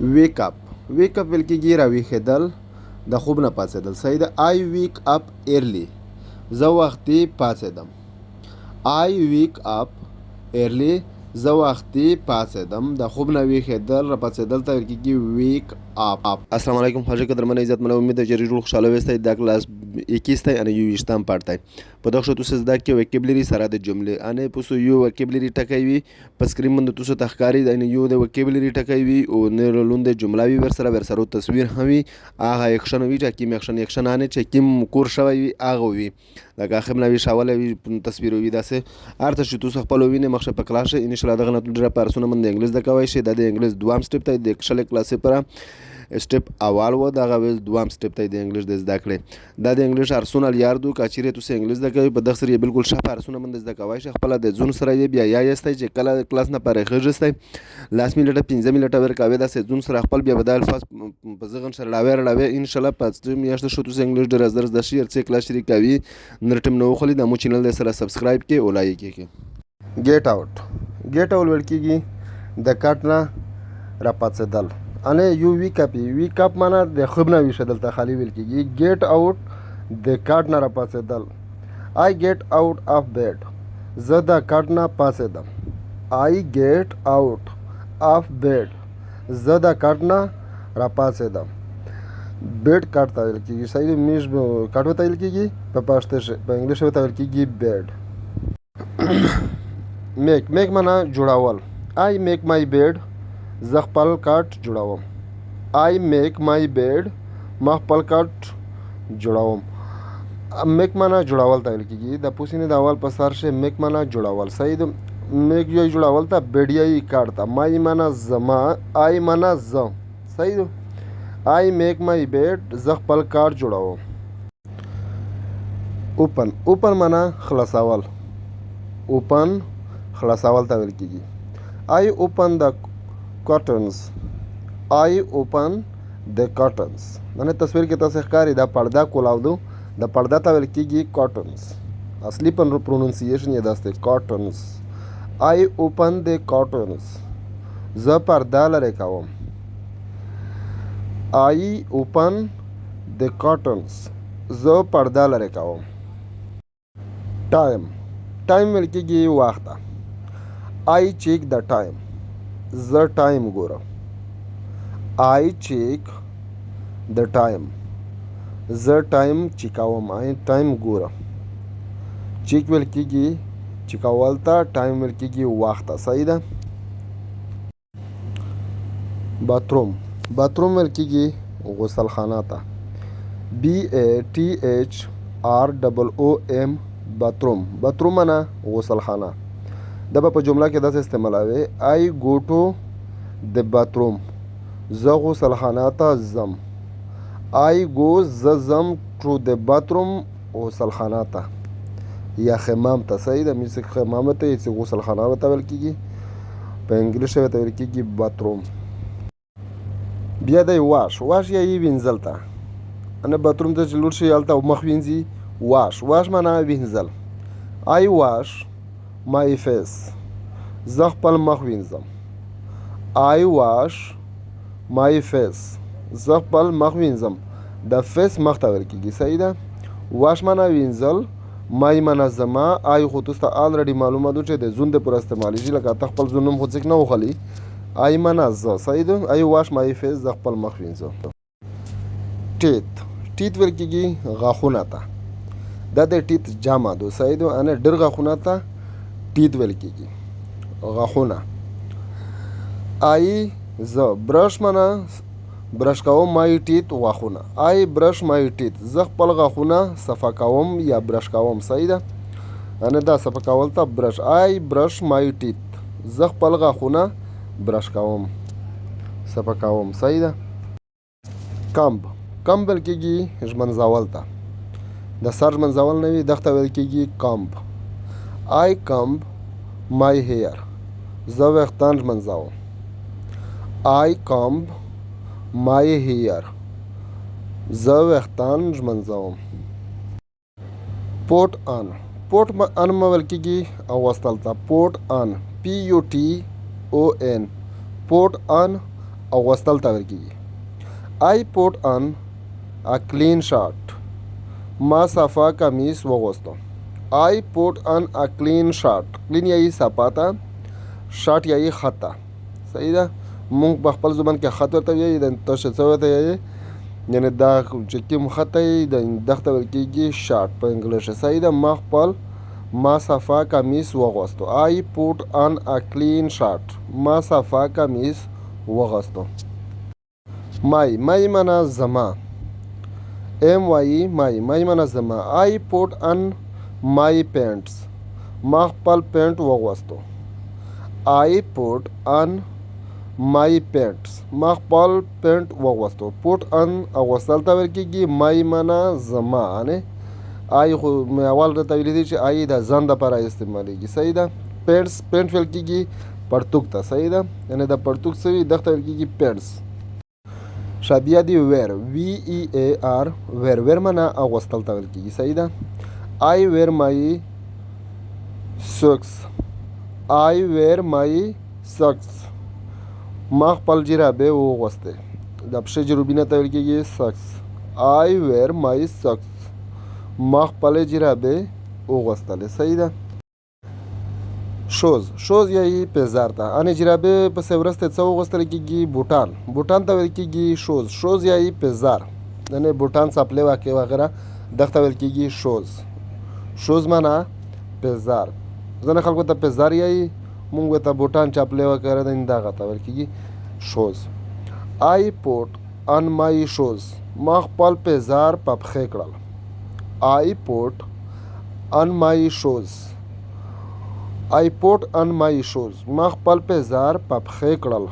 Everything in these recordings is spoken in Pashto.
wake up. wake up ویل کېږي راویښېدل د خوب نه پاڅېدل. صحیح ده. I wake up early. زه وختي پاڅېدم. I wake up early. زه وختي پاڅېدم. د خوب نه ویښېدل را پاڅېدل ته ویل کېږي wake up. السلام علیکم خواږه قدرمن عزتمن امید ده چې ډېر خوشحاله ویستی. دا کلاس 21 دی અને 21 پارت دی. په دغه شو تاسو زده کې وکیبلری سره د جملې انې پوسو یو وکیبلری ټکی وي په سکرین باندې تاسو ته ښکاري دا یو د وکیبلری ټکی وي او نه لوند جمله وي ورسره تصویر هم وي هغه اکشن وي چې کوم اکشن انې چې کوم کور شوی وي هغه وي لکه اخر نوی شاوله وي تصویر وي داسې ارته چې تاسو خپل وینئ مخشه په کلاس ان شاء الله دغه نه ډېر پارسونه من د انګلیس د کوي شي د انګلیس دوام سټپ ته د کښل کلاسې پر سټپ اول و دغه ویل دوام سټپ ته د انګلیش د زده کړې دا د انګلیش ارسونل یار دو کچېره تاسو انګلیس د کوي په دغه سره بالکل شپ ارسونه من د زده کوي شي خپل د زون سره بیا یا یستای چې کله کلاس نه پرې خېږستای لاس میلټه 15 میلټه ورکاوي د زون سره خپل بیا بدل الفاظ په زغن سره لاوي ان شاء الله په میاشت شو تاسو انګلیش ډېر زر د شیر څه کلاس شریک کوي نرټم نو خلی د مو چینل سره سبسکرایب کې او لایک کې. ګیټ اوټ ول کېږي د کټ نه را پاتېدل انه یو ویک اپ معنا د خوب نه ویښېدل ته خالی ویل کېږي. ګیټ اوټ د کټ نه را پاتېدل. I get out of bed. زه د کټ نه پاڅېدم. I get out of bed. زه د کټ نه را پاڅېدم. بیډ کټ ته ویل کېږي. صحیح دی. میز کټ ته ویل کېږي په پښتو په انګلیش ته ویل کېږي بیډ. میک معنا جوړول. I make my bed. زه خپل کټ جوړوم. I make my bed. ما خپل کټ جوړوم. میک معنا جوړول ته ویل کېږي. د پوسینې د اول په سر شه میک معنا جوړول. صحیح ده. میک یې جوړول ته بیډ یې کټ ته مای معنا زما آی معنا زه. صحیح ده. I make my bed. زه خپل کټ جوړوم. اوپن معنا خلاصول. اوپن خلاصول ته ویل کېږي. I open the curtains. I open the curtains. نن تصویر کې تاسو ښکاری دا پرده کولاو دو د پرده ته ویل کېږي curtains. اصلي پرونونسیشن یې داسته curtains. I open the curtains. زه پرده لرې کوم. I open the curtains. زه پرده لرې کوم. ټایم ویل کېږي وخت. I check the time. زه ټایم ګورم. I check the time. زه ټایم چیکوم. I ټایم ګورم. چیک ویل کېږي چیکول ته ټایم ویل کېږي وخت. صحیح ده. باتروم ویل کېږي غسل خانه ته. BATHROOM باتروم معنا غسل خانه. دا په جمله کې داسې استعمالوي. I go to the bathroom. زه غسل خانه ته ځم. I go زه ځم to the bathroom غسل خانه ته یا حمام ته. صحیح ده. میسه حمام ته یې غسل خانه ته ویل کېږي په انګلیش ته ویل کېږي باتروم. بیا دی واش یا یې وینځل ته انه باتروم ته چې لور شي هلته مخ وینځي. واش معنا وینځل. I wash my face. زه خپل مخ وینځم. I wash my face. زه خپل مخ وینځم. د فیس مخ ته ویل کېږي. صحیح ده. واش معنا وینځل. مای معنا زما. آی خو تاسو ته آلریډي معلومه ده چې د زون د پر استعمالي شي لکه ته خپل زون هم خو څوک نه وخلی. آی معنا زه. صحیح ده. I wash my face. زه خپل مخ وینځم. ټیت ویل کېږي غاښونه ته. دا د ټیت جامه ده. صحیح ده. انه ډېر غاښونه ته ټیت ویل کېږي غاښونه. I زه برش معنا برش کوم. مای ټیت غاښونه. I brush my teeth. زه خپل غاښونه صفا کوم یا برش کوم. صحیح ده. انه دا صفا کول ته برش. I brush my teeth. زه خپل غاښونه برش کوم صفا کوم. صحیح ده. کمب ویل کېږي ژمنځول ته. د سر ژمنځول نه وي دغه ته ویل کېږي کمب. I comb my hair. زه ویښتان ژمنځوم. I comb my hair. زه ویښتان ژمنځوم. پوټ ان ویل کېږي اغوستل ته. پوټ ان PUTON. پوټ ان اغوستل ته ویل کېږي. I put on a clean shirt. ما صفا کمیس وغوستو. I put on a clean shirt. clean یعنی صفا ته، شارټ یعنی خط ته. صحیح ده. مونږ په خپل زبان کې خط ورته وایي، د تاسو څه ورته وایي، یعنی دا چې کوم خط دی دغه ته ویل کېږي شارټ په انګلیش. صحیح ده. ما صفا کمیس وغوستو. I put on a clean shirt. ما صفا کمیس وغوستو. مای معنا زما. مای معنا زما. I put on my pants. ما خپل پینټ وغوستو. I put on my pants. ما خپل پینټ وغوستو. put on اغوستل ته ویل کېږي. مای معنا زما. آی خو مې اول درته ویلي دي چې آی د ځان دپاره استعمالیږي. صحیح ده. پینټ ویل کېږي پرتوګ ته. صحیح ده. یعنې د پرتوګ څه وي دغه ته ویل کېږي پینټس. شابیه دی ویر. VEAR ویر معنا اغوستل ته ویل کېږي. صحیح ده. I wear my socks. ما خپل جرابې وغوستې. د پښې جروبینه ته ویل کېږي ساکس. I wear my socks. ما خپلې جرابې وغوستلې. صحیح ده. شوز یعنی پیزار ته. انې جرابې پسې ورسته څه وغوستل کېږي؟ بوټان ته ویل کېږي شوز یعنی پیزار. یعنې بوټان څپلې واقع وغیره دغه ته ویل کېږي شوز معنا پیزار. ځینې خلکو ته پیزار یایي، مونږ ته بوټان چپلې وغیره دغه ته ویل کېږي شوز. I put on my shoes. ما خپل پیزار په پښې کړل. I put on my shoes. ما خپل پیزار په پښې کړل.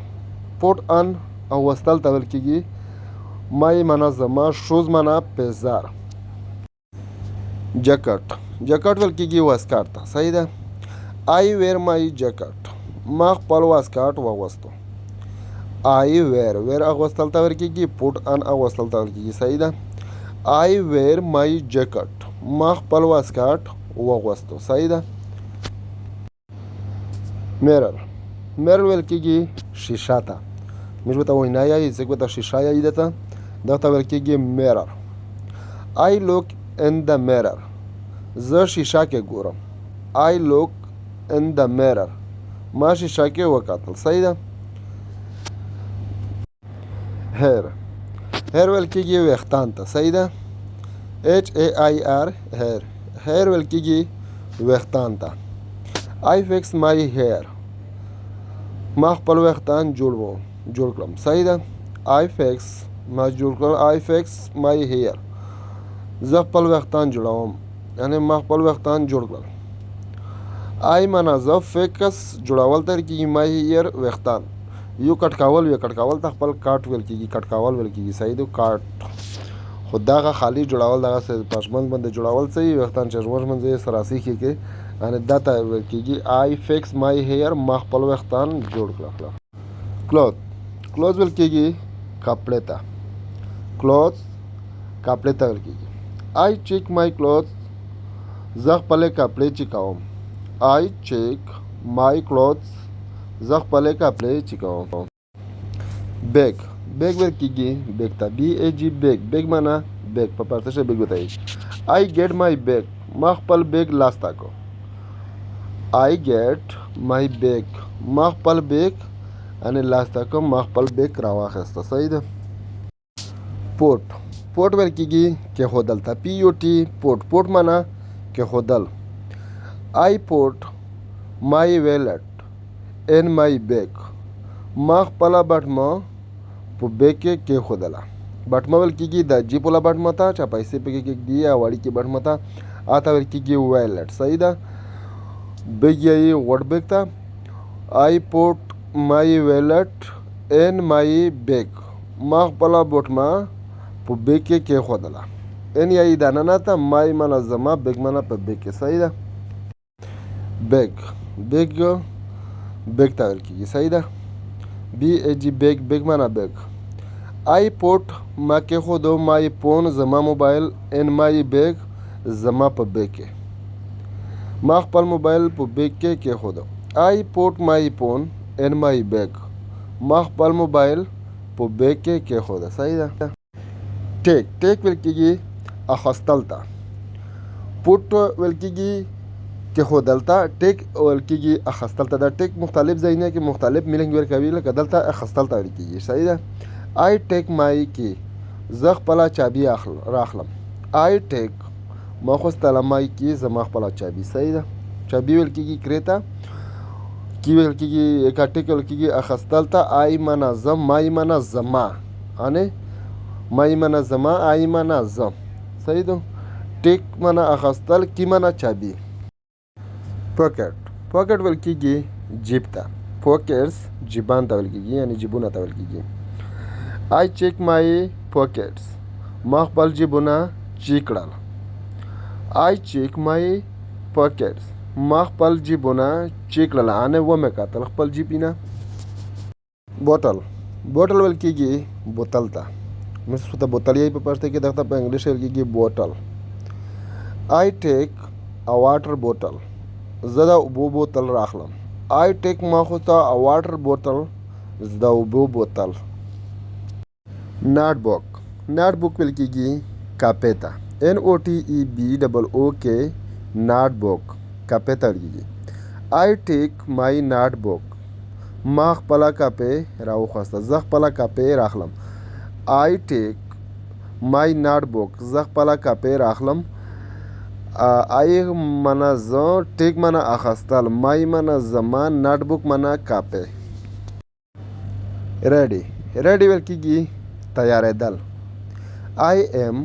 put on اغوستل ته ویل کېږي. مای معنا زما. شوز معنا پیزار. جاکټ ویل کېږي واسکټ ته. صحیح ده. I wear my jacket. ما خپل واسکټ وغوستو. I wear اغوستل ته ویل کېږي. put on اغوستل ته ویل کېږي. صحیح ده. I wear my jacket. ما خپل واسکټ وغوستو. صحیح ده. میرر ویل کېږي شیشه ته. موږ به ته وینا یایي، څوک به ته شیشه یایي دته. دغه ته ویل کېږي میرر. I look in the mirror. زه شیشه کې ګورم. I look in the mirror. ما شیشه کې وکتل. صحیح ده. هیر ویل کېږي ویښتان ته. صحیح ده. HAIR هیر ویل کېږي ویښتان ته. I fix my hair. ما خپل ویښتان جوړ کړم. صحیح ده. I fix my hair. زه خپل ویښتان جوړوم. یعنې ما خپل ویښتان جوړ کړل. I معنا زه فکس جوړول ته ویل کېږي. my hair ویښتان. یو کټکول ته خپل کاټ ویل کېږي. صحیح ده. کاټ خو دغه خالی جوړول دغه پشمن باندې جوړول څه وي ویښتان چې ژمنځ یې سراسي کې یعنې دا ته ویل کېږي I fix my hair. ما خپل ویښتان جوړ کړل. کلوز ویل کېږي کپړې ته. ویل کېږي. I check my clothes. زه خپلې کپړې چیکوم. I check my clothes. زه خپلې کپړې چیکوم. بیگ ویل کېږي بیگ ته. BAG بیگ معنا بیگ په پارسي ژبه بیگ وتایي. I get my bag. ما خپل بیگ لاسته کو. I get my bag. ما خپل بیگ یعنې لاسته کوم. ما خپل بیگ راواخیسته. صحیح ده. پوټ ویل کېږي کېښودل ته. PUT پوټ معنا کېښودل. I put my wallet in my bag. ما خپله بټمه په بیگ کې کېښودله. بټمه ویل کېږي د جیب والا بټمه ته چې پیسې پکې کېږدي یا وړیکې بټمه ته هغه ته ویل کېږي والټ. صحیح ده. بیگ یې غوټ بیگ ته. I put my wallet in my bag. ما خپله بټمه په بیگ کې کېښودله. ان یې دننه ته. مای معنا زما. بیگ معنا په بیگ کې. صحیح ده. بیگ ته ویل کېږي. صحیح ده. BAG بیگ معنا بیگ. I put ما کېښودو my phone زما موبایل in my bag زما په بیگ کې. ما خپل موبایل په بیگ کې کېښودو. I put my phone in my bag. ما خپل موبایل په بیک کې کېښوده. صحیح ده. ټیک ویل کېږي اخیستل ته. پوټ ویل کېږي کېښودل ته. ټیک ویل کېږي اخیستل ته. دا ټیک مختلف ځایونه کې مختلف میلینګ ورکوي، لکه دلته اخیستل ته ویل کېږي. صحیح ده. آی ټیک مای کی، زه خپله چابي راخلم. آی ټیک ما خوستله مای کی، زما خپله چابي. صحیح ده. چابي ویل کېږي کرې ته، کی ویل کېږي کا ټیک ویل کېږي اخیستل ته. آی معنا زه، مای معنا زما، انې مای معنا زما، آی معنا زه. صحیح ده. ټیک معنا اخیستل، کی معنا چابي. پاکټ ویل کېږي جیب ته. پاکټس جیبان ته ویل کېږي، یعنې جیبونه ته ویل کېږي. آی چیک مای پاکټس، ما خپل جیبونه چیک کړل. آی چیک مای پاکټس، ما خپل جیبونه چیک کړل، انې ومې کتل خپل جیبونه. بوتل ویل کېږي بوتل ته. موږ ته بوتل یې په پښتو کې، دغه په انګلیش ویل کېږي بوتل. آی ټیک ا واټر بوتل، زه د اوبو بوتل راخلم. آی ټیک ما خوسته ا واټر بوتل، زه د اوبو بوتل. نوټ بک ویل کېږي کاپي ته. NOTEBOOK نوټ بک کاپي ته ویل کېږي. آی ټیک مای نوټ بک، ما خپله کاپي راوخوسته، زه خپله کاپي راخلم. آی ټیک مای نوټ بک، زه خپله کاپي راخلم. آی معنا زه، ټیک معنا اخیستل، مای معنا زما، نوټ بک معنا کاپي. ریډي ویل کېږي تیارېدل. آی ایم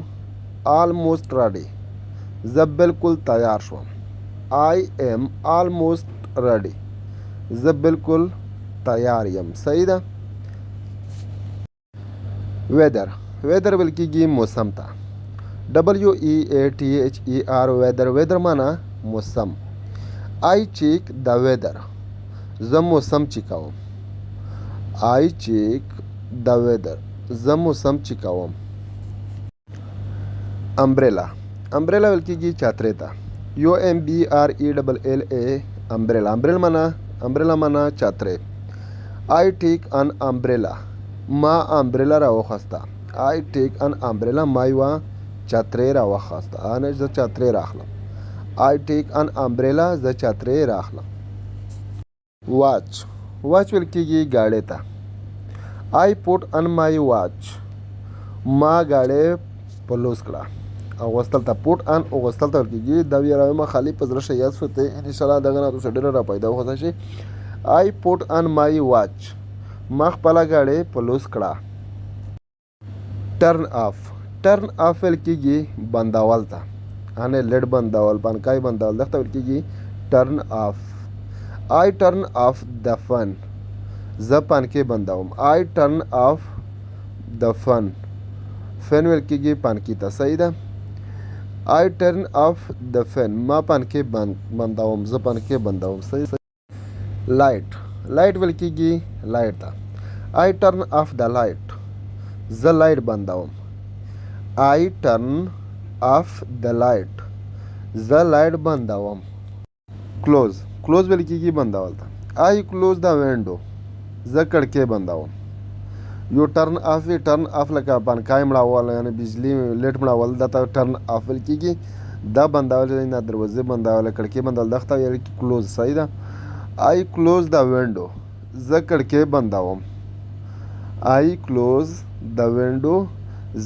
آلموسټ ریډي، زه بالکل تیار شوم. آی ایم آلموسټ ریډي، زه بالکل تیار یم. صحیح ده. ویدر ویل کېږي موسم ته. WEATHER ویدر معنا موسم. آی چیک د ویدر، زه موسم چیکوم. آی چیک د ویدر، زه موسم چیکوم. امبریلا ویل کېږي چترۍ ته. UMBRELLA امبریلا معنا چترۍ. آی ټیک ان امبریلا، ما امبریلا راوخوسته. آی ټیک ان امبریلا، ما یوه چترۍ راوخوسته، انې زه چترۍ راخلم. آی ټیک ان امبریلا، زه چترۍ راخلم. واچ ویل کېږي ګاډۍ ته. آی پوټ ان مای واچ، ما ګاډۍ په لوس کړه. اغوستل ته پوټ ان اغوستل ته ویل کېږي. دا ویراویمه خالي په زړه شه یاد شوته انشاءالله دغه نه تاسو ډېره را پیدا وخوځه شي. آی پوټ ان مای واچ، ما خپله ګاډۍ په لوس کړه. ټرن آف ویل کېږي بندول ته، انې لیډ بندول، پنکای بندول، دغه ته ویل کېږي ټرن آف. آی ټرن آف د فن، زه پنکې بندوم. آی ټرن آف د فن ویل کېږي پنکې ته. صحیح ده. آی ټرن آف د فن، ما پنکې بندوم، زه پنکې بندوم. صحیح. لایټ ویل کېږي لایټ ته. آی ټرن آف د لایټ، زه لایټ بندوم. آی ټرن آف د لایټ، زه لایټ بندوم. کلوز ویل کېږي بندول ته. آی کلوز د وینډو، زه کړکۍ بندوم. یو ټرن آف لکه پنکای مړول، یعنې بجلي لیټ مړول، دا ته ټرن آف ویل کېږي. دا بندول نه دروازې بندول، کړکۍ بندول، دغه ته ویل کېږي کلوز. صحیح ده. آی کلوز د وینډو، زه کړکۍ بندوم. آی کلوز د وینډو،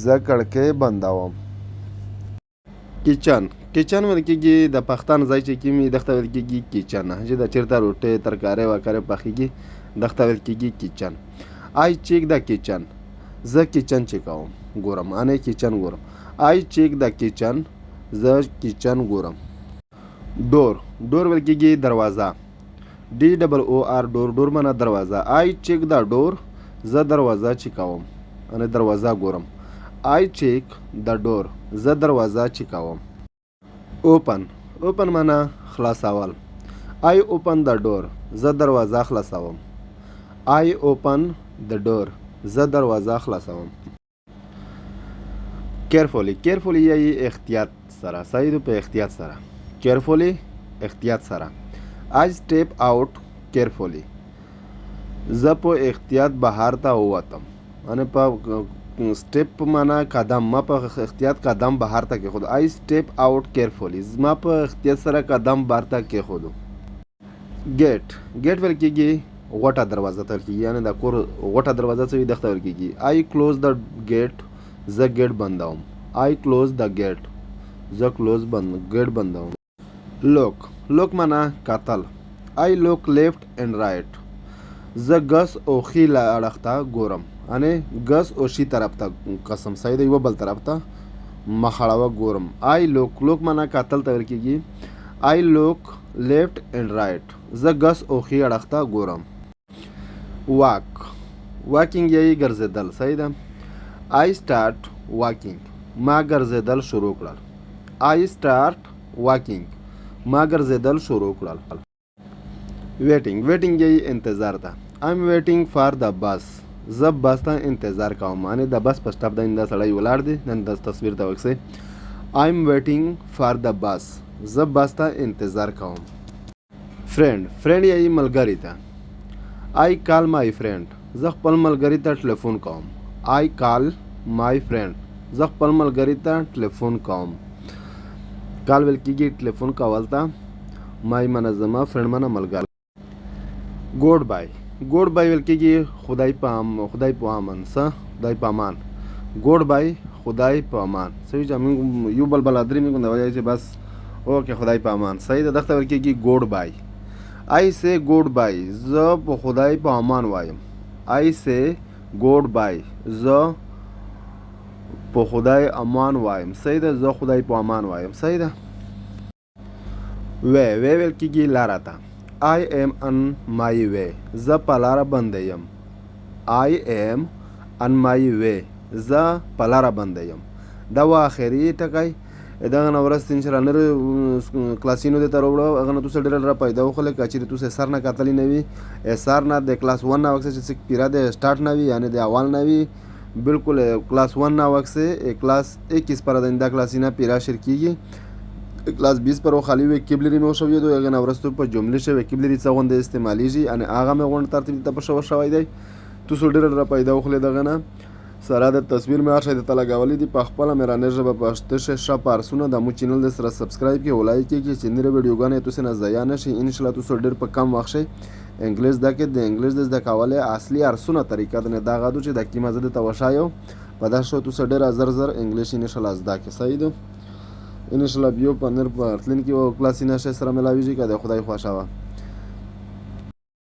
زه کړکۍ بندوم. کچن ویل کېږي د پختن ځای چې کېمي، دغه ته ویل کېږي کچن، چې د چېرته روټۍ ترکارۍ وکارۍ پخېږي، دغه ته ویل کېږي کچن. آی چیک د کچن، زه کچن چیکوم ګورم، انې کچن ګورم. آی چیک د کچن، زه کچن ګورم. ډور ویل کېږي دروازه. DOOR ډور معنا دروازه. آی چیک د ډور، زه دروازه چیکوم، انې دروازه ګورم. آی چیک د ډور، زه دروازه چیکوم. اوپن معنا خلاصول. آی اوپن د ډور، زه دروازه خلاصوم. آی اوپن د ډور، زه دروازه خلاصوم. کیرفولي یعنې احتیاط سره. صحیح ده. په احتیاط سره. کیرفولي احتیاط سره. آی سټیپ آوټ کیرفولي، زه په احتیاط بهر ته ووتم. یعنې په سټیپ په معنا قدم، ما په احتیاط قدم بهر ته کېښودو. آی سټیپ آوټ کیرفولي، زما په احتیاط سره قدم بهر ته کېښودو. ګیټ ویل کېږي غوټه دروازه ته ویل کېږي، یعنې د کور غوټه دروازه څه وي دغه ته ویل کېږي. آی کلوز د ګیټ، زه ګیټ بندوم. آی کلوز د ګیټ، زه ګیټ بندوم. لوک معنا کتل. آی لوک لیفت اینډ رایټ، زه ګس او ښي اړخ ته ګورم، یعنې ګس او ښي طرف ته قسم صحیح ده، یوه بل طرف ته مخ اړوه ګورم. آی لوک معنا کتل ته ویل کېږي. آی لوک لیفت اینډ رایټ، زه ګس او ښي اړخ ته ګورم. واکینګ یې ګرځېدل، صحیح ده. آی سټارټ واکینګ، ما ګرځېدل شروع کړل. آی سټارټ واکینګ، ما ګرځېدل شروع کړل. ویټینګ یې انتظار ده. آیم ویټینګ فار د بس، زه بس ته انتظار کوم، یعنې د بس په سټاپ باندې دا سړی ولاړ دی. نن د تصویر ته وکسئ. آیم ویټینګ فار د بس، زه بس ته انتظار کوم. فرینډ یې ملګری ته. آی کال مای فرینډ، زه خپل ملګري ته ټلیفون کوم. آی کال مای فرینډ، زه خپل ملګري ته ټلیفون کوم. کال ویل کېږي ټلیفون کول ته. مای منه زما، فرینډ منه ملګری. ګوډ بای ویل کېږي خدای په امان، خدای په امان. ګوډ بای خدای په امان، صحیح چې موږ یو بل ادرې موږ دا وایي چې بس اوکې خدای په امان، صحیح ده. دغه ته ویل کېږي ګوډ بای. آی سې ګوډ بای، زه په خدای په امان وایم. آی سې ګوډ بای، زه په خدای امان وایم، صحیح ده. زه خدای په امان وایم، صحیح ده. ویل کېږي لاره ته. آی ایم ان مای وی، زه په لاره باندې یم. آی ایم ان مای وی، زه په لاره باندې یم. دا و آخري ټکی. دغه نه وروسته انشاءالله نور کلاسینو دې ته راوړو، هغه نه تاسو ډېره را پیدا وخلئ. که چېرې تاسو سر نه کتلی نه وي، سر نه د کلاس 1 نه وکسئ چې پیره د سټارټ نه وي، یعنې د اول نه وي، بالکل کلاس 1 نه وکسئ. کلاس 21 پر آینده کلاسینا پیرا شروع کېږي. کلاس 20 پر خالی وکیبلري مې وشوېدو، هغې نه وروسته په جملې ښه وکیبلري څه غوندې استعمالیږي، یعنې هغه مې غونډ ترتیب ته په شوی دی. تاسو ډېره را پیدا وخلئ. دغه نه سره د تصویر مې هر شی درته لګولی دي په خپله مېرانۍ ژبه پښتو ښه پارسونه. دا مو چینل د سره سبسکرایب کړئ او لایک کړئ چې نورې ویډیوګانې تاسو نه ضایع نه شي. انشاءالله تاسو ډېر په کم وخت شئ انګلیس زده کړئ. د انګلیس د زده کولو اصلي ارسونه طریقه د دا غدو چې د کیمه زه درته وښایم په دا شو تاسو ډېر زر انګلیش انشاءالله زده کړئ، صحیح ده. انشاءالله بیا په نور په راتلونکي کلاسینه سره ملاویږي که د خدای خوښه وه.